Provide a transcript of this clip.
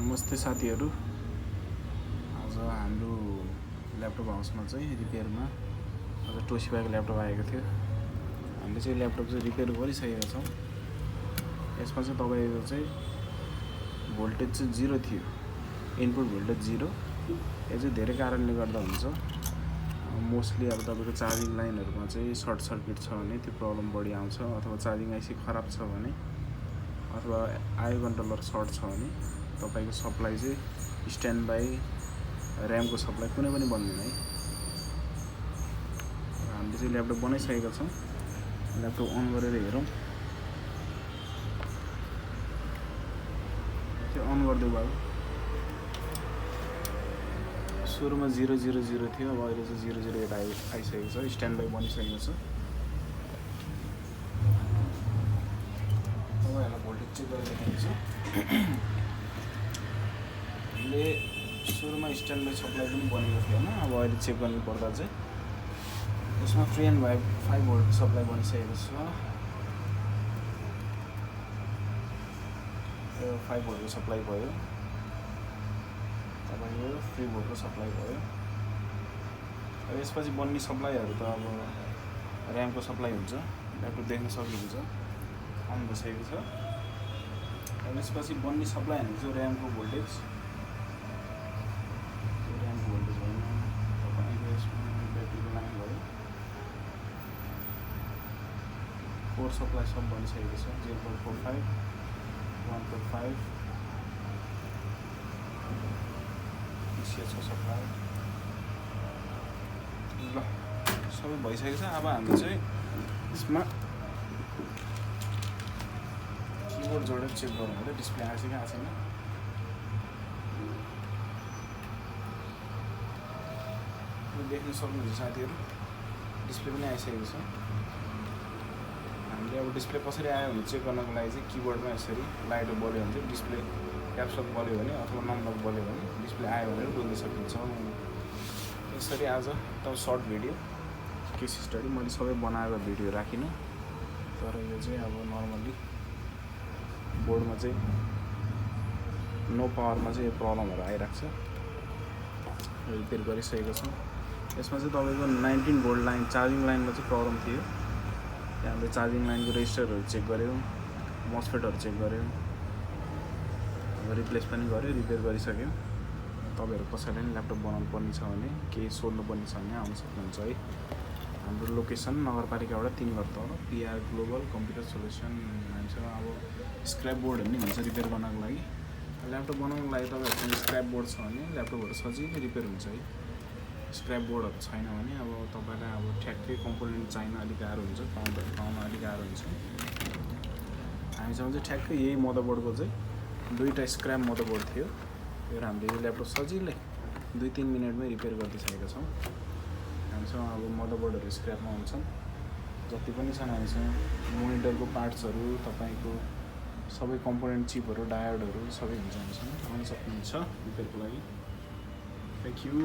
नमस्ते साथीहरू। आज हाम्रो ल्यापटप हाउसमा चाहिँ रिपेयरमा आज toshiba को ल्यापटप आएको थियो। हामीले चाहिँ ल्यापटप चाहिँ रिपेयर गरिसकेका छौँ। यसमा चाहिँ तपाईको चाहिँ भोल्टेज चाहिँ 0 थियो, इनपुट भोल्टेज 0। यो चाहिँ धेरै कारणले गर्दा हुन्छ। मोस्टली अब तपाईको चार्जिङ लाइनहरुमा चाहिँ सर्ट सर्किट छ भने त्यो प्रब्लम बढी आउँछ, अथवा चार्जिङ आइसी खराब छ भने, अथवा आयो कन्ट्रोलर सर्ट छ भने तपाईको सप्लाई चाहिँ स्ट्यान्ड बाई र्याम को सप्लाई कुनै पनि बन्दैन है। हामीले चाहिँ ल्यापटप बनाइसकेका छौँ। ल्यापटप अन गरेर हेरौँ। त्यो अन गर्दै भयो। सुरुमा 000 थियो, अब अहिले चाहिँ 008 आइसकेको छ। स्ट्यान्ड बाई बनिसकेको छ। तपाईहरुलाई भोल्टेज चेक गरेर देखाइन्छ। हामीले सुरुमा स्ट्यान्ड बाई सप्लाई पनि बनेको थिएन। अब अहिले चेक गर्नु पर्दा चाहिँ यसमा 3.5 भोल्ट सप्लाई बनिसकेको छ। यो 5 भोल्ट को सप्लाई भयो। तपाईको 3 भोल्ट को सप्लाई भयो। अब यसपछि बन्ने सप्लाईहरु त अब र्याम को सप्लाई हुन्छ। ल्यापटप देख्न सक्नुहुन्छ अन भइसकेको छ। अब यसपछि बन्ने सप्लाई भनेको चाहिँ र्याम को भोल्टेज पोर्ट सप्लाई सब बनिसकेको छ। 0.45 1.5 PCH को सप्लाई ल सबै भइसकेको छ। अब हामी चाहिँ यसमा कीबोर्ड जोडेर चेक गरौँ है, डिस्प्ले आएछ कि आएको छैन। देख्न सक्नुहुन्छ साथीहरु, डिस्प्ले पनि आइसकेको छ। हामीले अब डिस्प्ले कसरी आयो भने चेक गर्नको लागि चाहिँ कीबोर्डमा यसरी लाइट बल्यो भने चाहिँ डिस्प्ले क्याप्स लक बल्यो भने अथवा नन लक बल्यो भने डिस्प्ले आयो भनेर बुझ्न सकिन्छ। यसरी आज त सर्ट भिडियो केस स्टडी मैले सबै बनाएको भिडियो राखिन, तर यो चाहिँ अब नर्मली बोर्डमा चाहिँ नो पावरमा चाहिँ यो प्रब्लमहरु आइराख्छ। रिपेयर गरिसकेको छौँ। यसमा चाहिँ तपाईको 19 भोल्ट लाइन चार्जिङ लाइनमा चाहिँ प्रब्लम थियो। हामीले चार्जिङ लाइन को रेजिस्टरहरु चेक गर्यौं, मस्फेटहरु चेक गर्यौं, रिप्लेस पनि गर्यो, रिपेयर गरिसक्यौं। तपाईहरु कसैले नि ल्यापटप बनाउनु पर्ने छ भने, केही सोध्नु पर्ने छ भने आउन सक्नुहुन्छ है। हाम्रो लोकेसन नगरपालिकाबाट 3 घर तल PR ग्लोबल कम्प्युटर सोल्युसन भन्छ। अब स्क्रैप बोर्ड नि हुन्छ रिपेयर गर्नको लागि। ल्यापटप बनाउनको लागि तपाईहरुसँग स्क्रैप बोर्ड छ भने ल्यापटपहरु सजिलै रिपेयर हुन्छ है। स्क्रैप बोर्डहरु छैन भने अब तपाईलाई अब ठ्याक्कै कम्पोनेन्ट चाहिन अलिक गाह्रो हुन्छ, पाउन अलिक गाह्रो हुन्छ। हामीसँग चाहिँ ठ्याक्कै यही मदरबोर्डको चाहिँ 2टा स्क्रैप मदरबोर्ड थियो। यो हामीले यो ल्यापटप सजिलै 2-3 मिनेटमै रिपेयर गरिदिसकेका छौँ। हामीसँग अब मदरबोर्डहरु स्क्रैपमा हुन्छन्। जति पनि छन् हामीसँग मोनिटरको पार्ट्सहरु, तपाईको सबै कम्पोनेन्ट चिपहरु, डायोडहरु सबै हुन्छ हामीसँग। आउन सक्नुहुन्छ रिपेयरको लागि। Thank you.